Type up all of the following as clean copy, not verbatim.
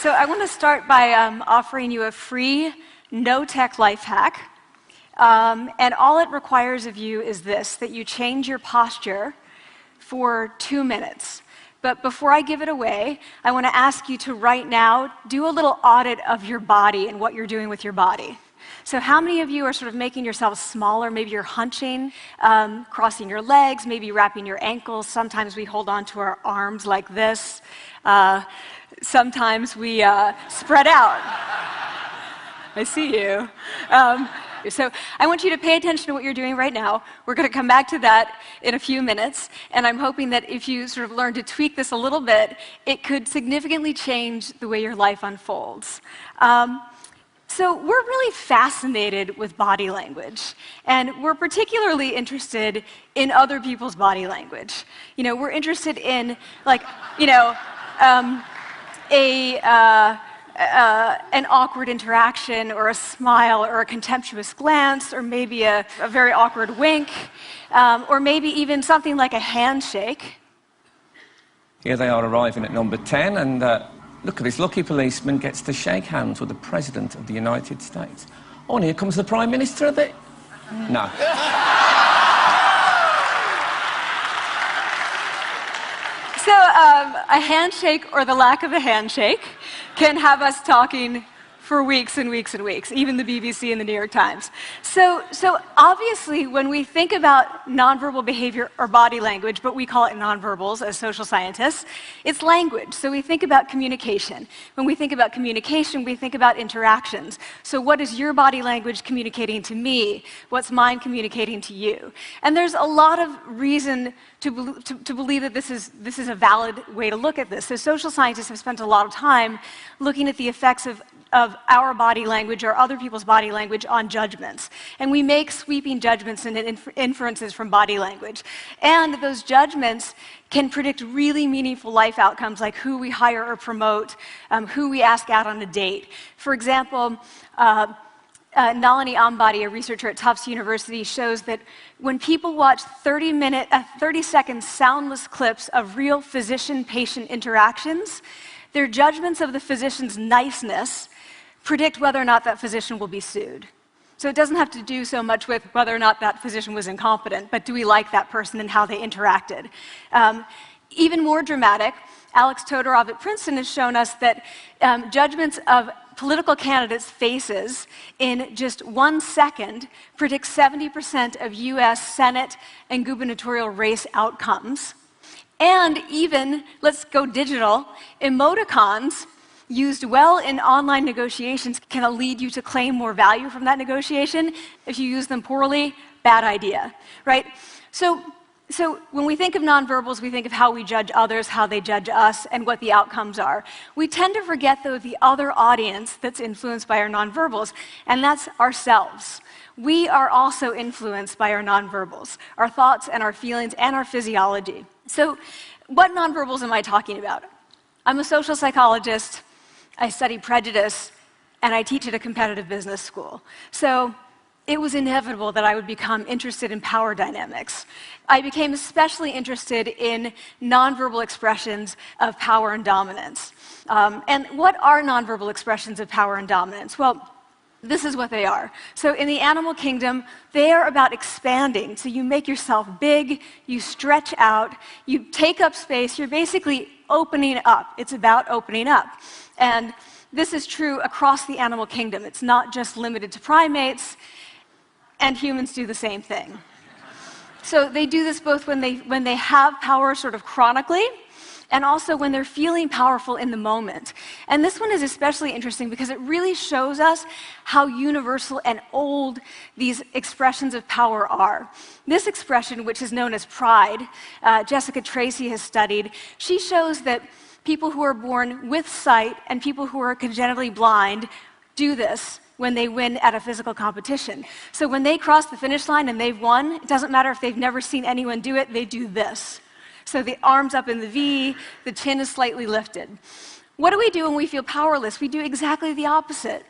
So I want to start by offering you a free, no-tech life hack. And all it requires of you is this, that you change your posture for 2 minutes. But before I give it away, I want to ask you to right now do a little audit of your body and what you're doing with your body. So how many of you are sort of making yourselves smaller? Maybe you're hunching, crossing your legs, maybe wrapping your ankles. Sometimes we hold on to our arms like this. Sometimes we spread out. I see you. So I want you to pay attention to what you're doing right now. We're going to come back to that in a few minutes, and I'm hoping that if you sort of learn to tweak this a little bit, it could significantly change the way your life unfolds. So we're really fascinated with body language, and we're particularly interested in other people's body language. You know, we're interested in, like, you know, an awkward interaction, or a smile, or a contemptuous glance, or maybe a very awkward wink, or maybe even something like a handshake. Here they are arriving at number 10, and look at this lucky policeman gets to shake hands with the President of the United States. Oh, and here comes the Prime Minister of it. No. So a handshake, or the lack of a handshake, can have us talking for weeks and weeks and weeks, even the BBC and the New York Times. So obviously, when we think about nonverbal behavior or body language, but we call it nonverbals as social scientists, it's language. So we think about communication. When we think about communication, we think about interactions. So what is your body language communicating to me? What's mine communicating to you? And there's a lot of reason to believe that this is a valid way to look at this. So social scientists have spent a lot of time looking at the effects of our body language or other people's body language on judgments. And we make sweeping judgments and inferences from body language. And those judgments can predict really meaningful life outcomes, like who we hire or promote, who we ask out on a date. For example, Nalini Ambady, a researcher at Tufts University, shows that when people watch 30-second soundless clips of real physician-patient interactions, their judgments of the physician's niceness predict whether or not that physician will be sued. So it doesn't have to do so much with whether or not that physician was incompetent, but do we like that person and how they interacted? Even more dramatic, Alex Todorov at Princeton has shown us that judgments of political candidates' faces in just 1 second predict 70% of US Senate and gubernatorial race outcomes. And even, let's go digital, emoticons used well in online negotiations can lead you to claim more value from that negotiation. If you use them poorly, bad idea, right? So when we think of nonverbals, we think of how we judge others, how they judge us, and what the outcomes are. We tend to forget, though, the other audience that's influenced by our nonverbals, and that's ourselves. We are also influenced by our nonverbals, our thoughts and our feelings and our physiology. So what nonverbals am I talking about? I'm a social psychologist, I study prejudice, and I teach at a competitive business school. So it was inevitable that I would become interested in power dynamics. I became especially interested in nonverbal expressions of power and dominance. And what are nonverbal expressions of power and dominance? Well, this is what they are. So in the animal kingdom, they are about expanding. So you make yourself big, you stretch out, you take up space, you're basically opening up. It's about opening up. And this is true across the animal kingdom. It's not just limited to primates, and humans do the same thing. So they do this both when they have power sort of chronically, and also when they're feeling powerful in the moment. And this one is especially interesting because it really shows us how universal and old these expressions of power are. This expression, which is known as pride, Jessica Tracy has studied, she shows that people who are born with sight and people who are congenitally blind do this when they win at a physical competition. So when they cross the finish line and they've won, it doesn't matter if they've never seen anyone do it, they do this. So the arms up in the V, the chin is slightly lifted. What do we do when we feel powerless? We do exactly the opposite.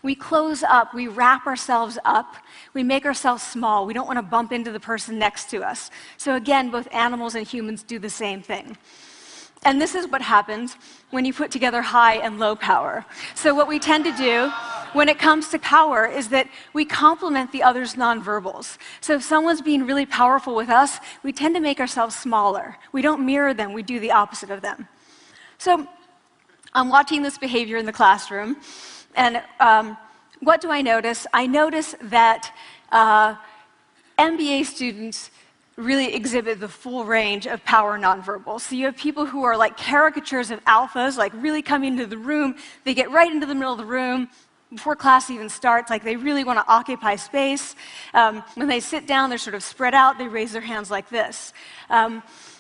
We close up, we wrap ourselves up, we make ourselves small. We don't want to bump into the person next to us. So again, both animals and humans do the same thing. And this is what happens when you put together high and low power. So what we tend to do when it comes to power is that we complement the other's nonverbals. So if someone's being really powerful with us, we tend to make ourselves smaller. We don't mirror them, we do the opposite of them. So I'm watching this behavior in the classroom, and what do I notice? I notice that MBA students really exhibit the full range of power nonverbals. So you have people who are like caricatures of alphas, like really coming into the room. They get right into the middle of the room before class even starts, like they really want to occupy space. When they sit down, they're sort of spread out. They raise their hands like this.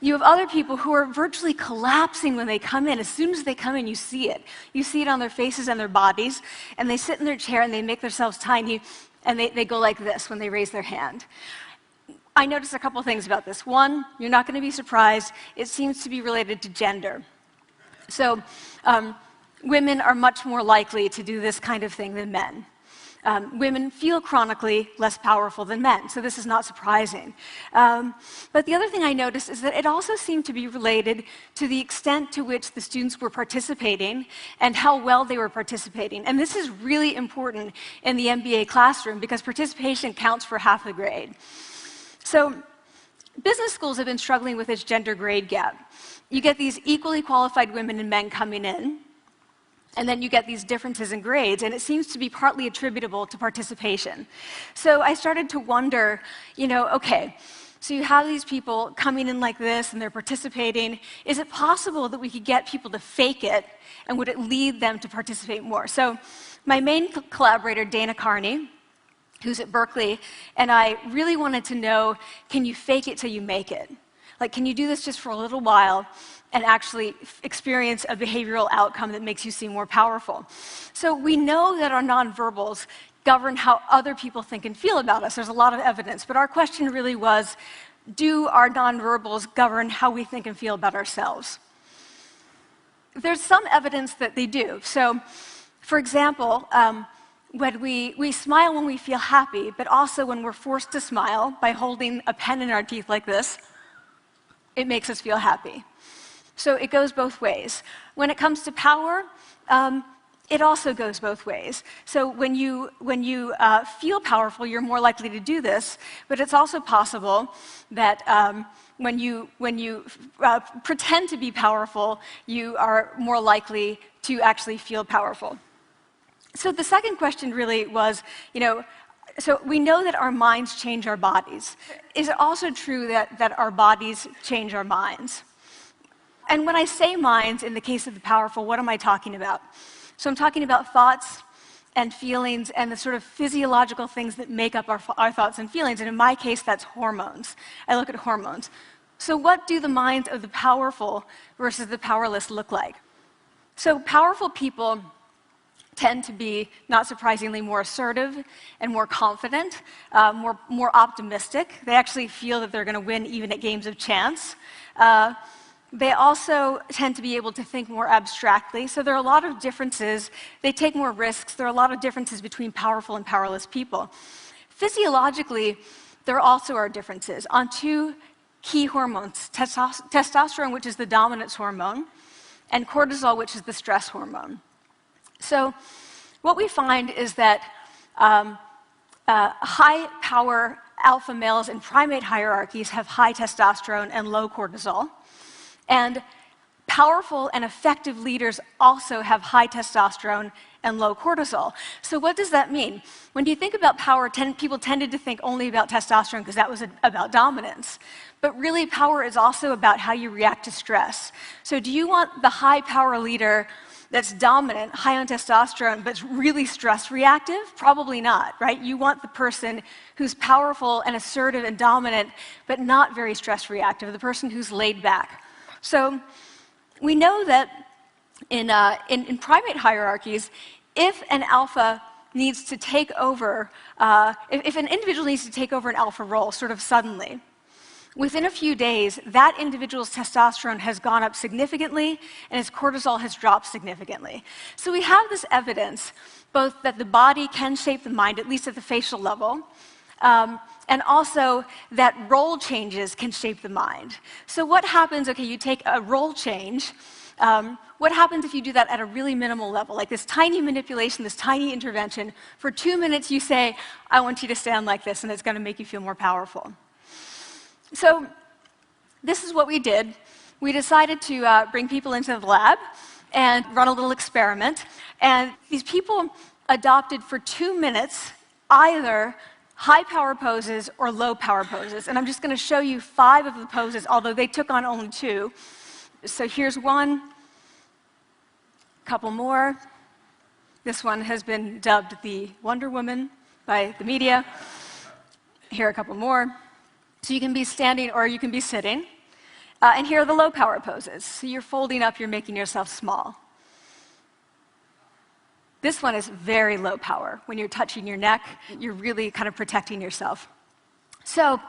You have other people who are virtually collapsing when they come in. As soon as they come in, you see it. You see it on their faces and their bodies, and they sit in their chair and they make themselves tiny, and they go like this when they raise their hand. I noticed a couple things about this. One, you're not going to be surprised. It seems to be related to gender. So women are much more likely to do this kind of thing than men. Women feel chronically less powerful than men, so this is not surprising. But the other thing I noticed is that it also seemed to be related to the extent to which the students were participating and how well they were participating. And this is really important in the MBA classroom because participation counts for half the grade. So business schools have been struggling with this gender grade gap. You get these equally qualified women and men coming in, and then you get these differences in grades, and it seems to be partly attributable to participation. So I started to wonder, okay, so you have these people coming in like this, and they're participating. Is it possible that we could get people to fake it, and would it lead them to participate more? So my main collaborator, Dana Carney, who's at Berkeley, and I really wanted to know, can you fake it till you make it? Like, can you do this just for a little while and actually experience a behavioral outcome that makes you seem more powerful? So we know that our nonverbals govern how other people think and feel about us. There's a lot of evidence, but our question really was, do our nonverbals govern how we think and feel about ourselves? There's some evidence that they do. So, for example, when we smile when we feel happy, but also when we're forced to smile by holding a pen in our teeth like this, it makes us feel happy. So it goes both ways. When it comes to power, it also goes both ways. So when you feel powerful, you're more likely to do this, but it's also possible that when you pretend to be powerful, you are more likely to actually feel powerful. So the second question really was, so we know that our minds change our bodies. Is it also true that our bodies change our minds? And when I say minds, in the case of the powerful, what am I talking about? So I'm talking about thoughts and feelings and the sort of physiological things that make up our thoughts and feelings. And in my case, that's hormones. I look at hormones. So what do the minds of the powerful versus the powerless look like? So powerful people tend to be, not surprisingly, more assertive and more confident, more optimistic. They actually feel that they're going to win even at games of chance. They also tend to be able to think more abstractly. So there are a lot of differences. They take more risks. There are a lot of differences between powerful and powerless people. Physiologically, there also are differences on two key hormones, testosterone, which is the dominance hormone, and cortisol, which is the stress hormone. So what we find is that high-power alpha males in primate hierarchies have high testosterone and low cortisol, and powerful and effective leaders also have high testosterone and low cortisol. So what does that mean? When you think about power, people tended to think only about testosterone because that was about dominance. But really, power is also about how you react to stress. So do you want the high-power leader that's dominant, high on testosterone, but really stress reactive? Probably not, right? You want the person who's powerful and assertive and dominant, but not very stress reactive, the person who's laid back. So we know that in primate hierarchies, if an alpha needs to take over, if an individual needs to take over an alpha role sort of suddenly, within a few days, that individual's testosterone has gone up significantly and his cortisol has dropped significantly. So we have this evidence, both that the body can shape the mind, at least at the facial level, and also that role changes can shape the mind. So what happens, okay, you take a role change, what happens if you do that at a really minimal level, like this tiny manipulation, this tiny intervention? For 2 minutes you say, I want you to stand like this, and it's going to make you feel more powerful. So this is what we did. We decided to bring people into the lab and run a little experiment. And these people adopted for 2 minutes either high power poses or low power poses. And I'm just going to show you 5 of the poses, although they took on only 2. So here's one, a couple more. This one has been dubbed the Wonder Woman by the media. Here are a couple more. So you can be standing or you can be sitting. And here are the low power poses. So you're folding up, you're making yourself small. This one is very low power. When you're touching your neck, you're really kind of protecting yourself. So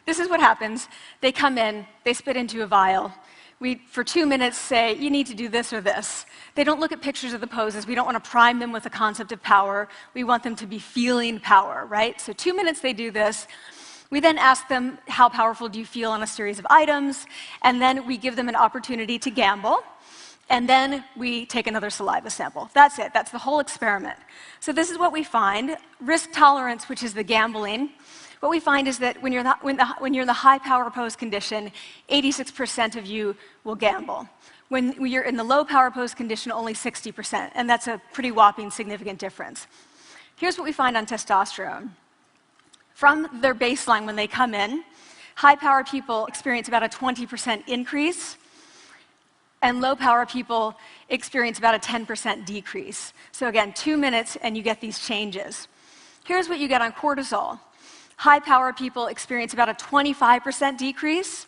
this is what happens. They come in, they spit into a vial. We, for 2 minutes, say, you need to do this or this. They don't look at pictures of the poses. We don't want to prime them with the concept of power. We want them to be feeling power, right? So 2 minutes they do this. We then ask them, how powerful do you feel on a series of items? And then we give them an opportunity to gamble. And then we take another saliva sample. That's it. That's the whole experiment. So this is what we find. Risk tolerance, which is the gambling. What we find is that when you're in the high power pose condition, 86% of you will gamble. When you're in the low power pose condition, only 60%. And that's a pretty whopping significant difference. Here's what we find on testosterone. From their baseline when they come in, high power people experience about a 20% increase, and low power people experience about a 10% decrease. So again, 2 minutes and you get these changes. Here's what you get on cortisol. High power people experience about a 25% decrease,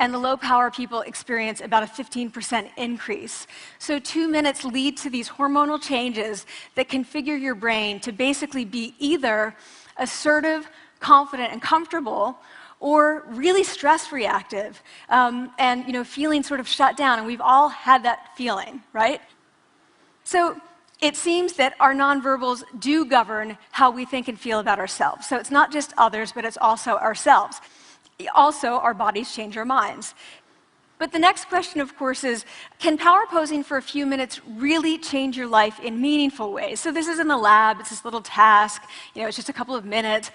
and the low power people experience about a 15% increase. So 2 minutes lead to these hormonal changes that configure your brain to basically be either assertive, confident, and comfortable, or really stress reactive, and feeling sort of shut down. And we've all had that feeling, right? So it seems that our nonverbals do govern how we think and feel about ourselves. So it's not just others, but it's also ourselves. Also, our bodies change our minds. But the next question, of course, is, can power posing for a few minutes really change your life in meaningful ways? So this is in the lab, it's this little task, it's just a couple of minutes.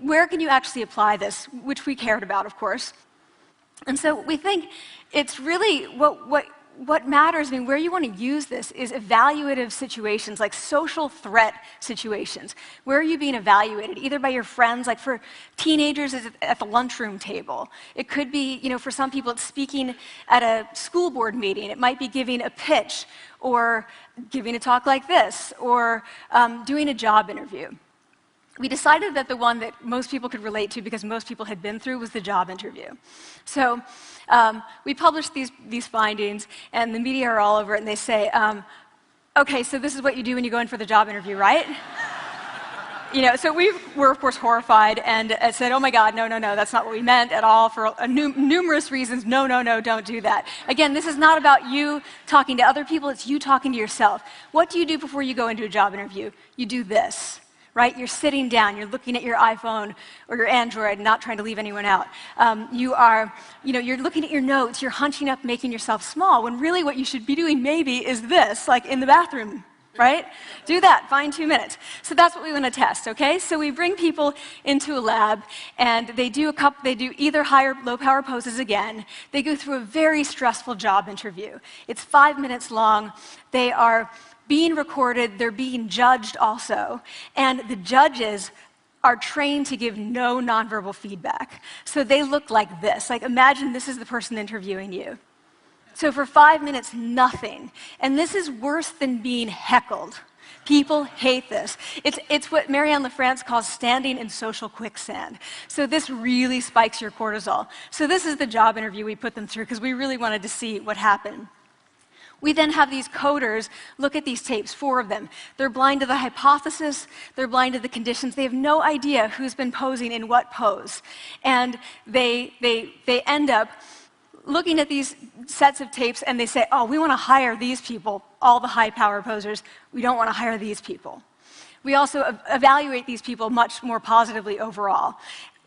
Where can you actually apply this, which we cared about, of course. And so we think it's really what matters, where you want to use this is evaluative situations, like social threat situations. Where are you being evaluated? Either by your friends, like for teenagers, it's at the lunchroom table. It could be, for some people, it's speaking at a school board meeting. It might be giving a pitch, or giving a talk like this, or doing a job interview. We decided that the one that most people could relate to, because most people had been through, was the job interview. So we published these findings, and the media are all over it, and they say, okay, so this is what you do when you go in for the job interview, right? So we were, of course, horrified and said, oh my God, no, that's not what we meant at all, for numerous reasons. No, don't do that. Again, this is not about you talking to other people, it's you talking to yourself. What do you do before you go into a job interview? You do this. Right? You're sitting down, you're looking at your iPhone or your Android, not trying to leave anyone out. You're looking at your notes, you're hunching up, making yourself small, when really what you should be doing maybe is this, like in the bathroom, right? Do that, find 2 minutes. So that's what we want to test, okay? So we bring people into a lab, and they do either high or low power poses again. They go through a very stressful job interview. It's 5 minutes long. They are being recorded, they're being judged also, and the judges are trained to give no nonverbal feedback. So they look like this. Like, imagine this is the person interviewing you. So for 5 minutes, nothing. And this is worse than being heckled. People hate this. It's what Marianne LaFrance calls standing in social quicksand. So this really spikes your cortisol. So this is the job interview we put them through, because we really wanted to see what happened. We then have these coders look at these tapes, 4 of them. They're blind to the hypothesis, they're blind to the conditions. They have no idea who's been posing in what pose. And they end up looking at these sets of tapes, and they say, oh, we want to hire these people, all the high power posers. We don't want to hire these people. We also evaluate these people much more positively overall.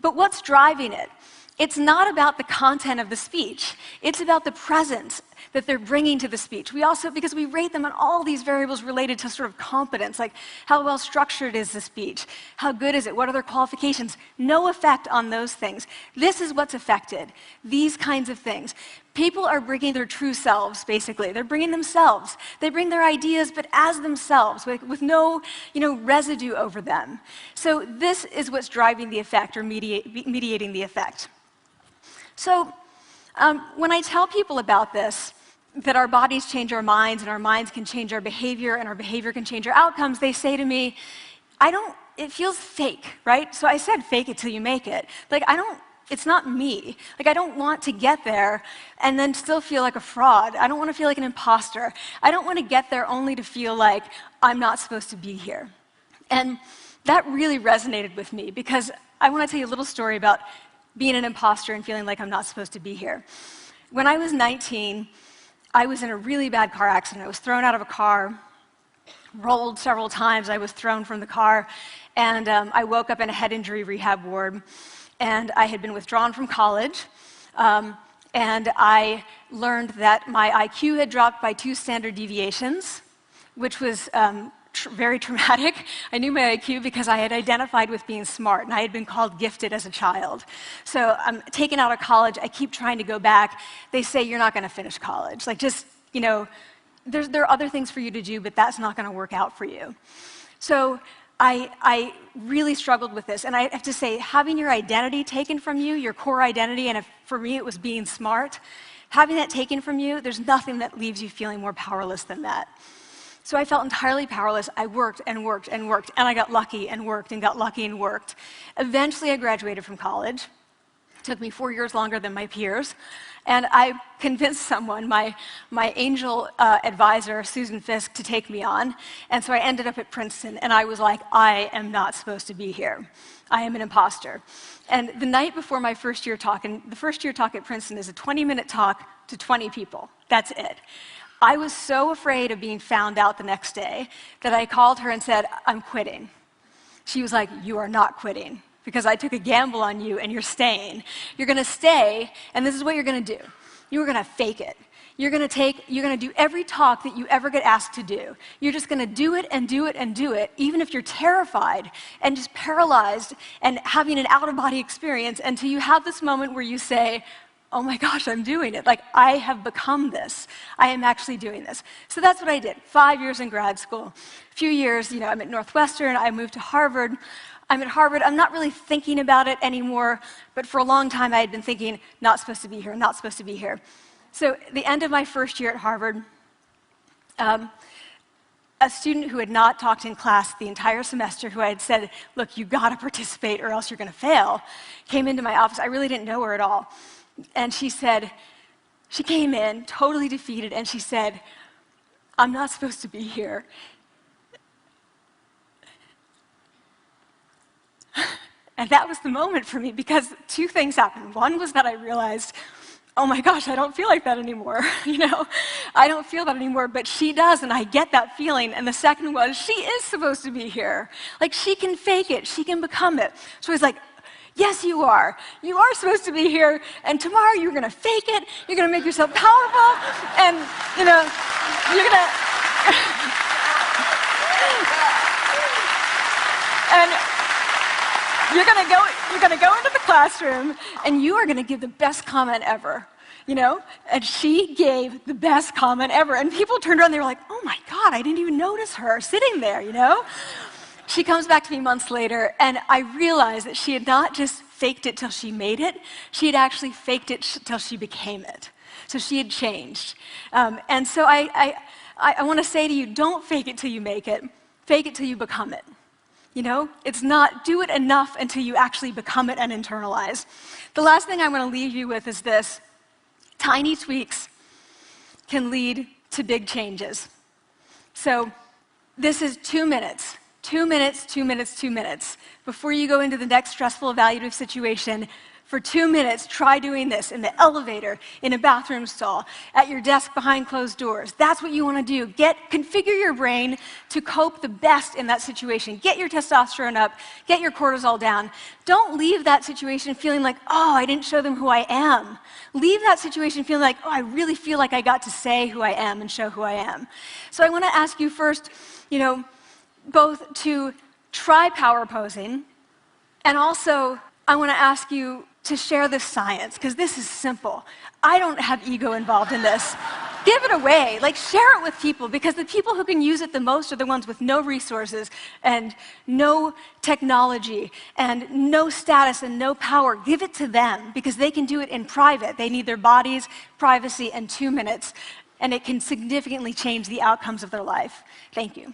But what's driving it? It's not about the content of the speech. It's about the presence that they're bringing to the speech. We also, because we rate them on all these variables related to sort of competence, like how well structured is the speech? How good is it? What are their qualifications? No effect on those things. This is what's affected, these kinds of things. People are bringing their true selves, basically. They're bringing themselves. They bring their ideas, but as themselves, with no residue over them. So this is what's driving the effect or mediating the effect. So when I tell people about this, that our bodies change our minds and our minds can change our behavior and our behavior can change our outcomes, they say to me, it feels fake, right? So I said, fake it till you make it. Like, it's not me. Like, I don't want to get there and then still feel like a fraud. I don't want to feel like an imposter. I don't want to get there only to feel like I'm not supposed to be here. And that really resonated with me because I want to tell you a little story about being an imposter and feeling like I'm not supposed to be here. When I was 19, I was in a really bad car accident. I was thrown out of a car, rolled several times. I was thrown from the car, and I woke up in a head injury rehab ward. And I had been withdrawn from college, and I learned that my IQ had dropped by 2 standard deviations, which was very traumatic. I knew my IQ because I had identified with being smart, and I had been called gifted as a child. So I'm taken out of college. I keep trying to go back. They say, you're not going to finish college. Like, just, there are other things for you to do, but that's not going to work out for you. So I really struggled with this, and I have to say, having your identity taken from you, your core identity, and for me it was being smart, having that taken from you, there's nothing that leaves you feeling more powerless than that. So I felt entirely powerless. I worked and worked and worked, and I got lucky and worked and got lucky and worked. Eventually I graduated from college. It took me 4 years longer than my peers. And I convinced someone, my angel advisor, Susan Fisk, to take me on. And so I ended up at Princeton, and I was like, I am not supposed to be here. I am an imposter. And the night before my first year talk, and the first year talk at Princeton is a 20-minute talk to 20 people. That's it. I was so afraid of being found out the next day that I called her and said, I'm quitting. She was like, you are not quitting, because I took a gamble on you and you're staying. You're going to stay, and this is what you're going to do. You're going to fake it. You're going to do every talk that you ever get asked to do. You're just going to do it and do it and do it, even if you're terrified and just paralyzed and having an out-of-body experience, until you have this moment where you say, oh my gosh, I'm doing it. Like, I have become this. I am actually doing this. So that's what I did. 5 years in grad school. A few years, I'm at Northwestern. I moved to Harvard. I'm at Harvard. I'm not really thinking about it anymore, but for a long time I had been thinking, not supposed to be here, not supposed to be here. So at the end of my first year at Harvard, a student who had not talked in class the entire semester, who I had said, look, you've got to participate or else you're going to fail, came into my office. I really didn't know her at all. And she came in totally defeated, and she said, I'm not supposed to be here. And that was the moment for me, because 2 things happened. One was that I realized, oh my gosh, I don't feel like that anymore. I don't feel that anymore, but she does, and I get that feeling. And the second was, she is supposed to be here. Like, she can fake it, she can become it. So I was like, yes, you are. You are supposed to be here, and tomorrow you're going to fake it, you're going to make yourself powerful, and, you're going to... and you're going to go into the classroom, and you are going to give the best comment ever, And she gave the best comment ever, and people turned around, they were like, oh my God, I didn't even notice her sitting there, She comes back to me months later, and I realized that she had not just faked it till she made it, she had actually faked it till she became it. So she had changed. And so I want to say to you, don't fake it till you make it. Fake it till you become it. It's not do it enough until you actually become it and internalize. The last thing I want to leave you with is this. Tiny tweaks can lead to big changes. So this is 2 minutes. 2 minutes, 2 minutes, 2 minutes. Before you go into the next stressful evaluative situation, For 2 minutes, try doing this in the elevator, in a bathroom stall, at your desk behind closed doors. That's what you want to do. Configure your brain to cope the best in that situation. Get your testosterone up, get your cortisol down. Don't leave that situation feeling like, oh, I didn't show them who I am. Leave that situation feeling like, oh, I really feel like I got to say who I am and show who I am. So I want to ask you first, both to try power posing, and also I want to ask you to share this science, because this is simple. I don't have ego involved in this. Give it away. Share it with people, because the people who can use it the most are the ones with no resources and no technology and no status and no power. Give it to them, because they can do it in private. They need their bodies, privacy, and 2 minutes, and it can significantly change the outcomes of their life. Thank you.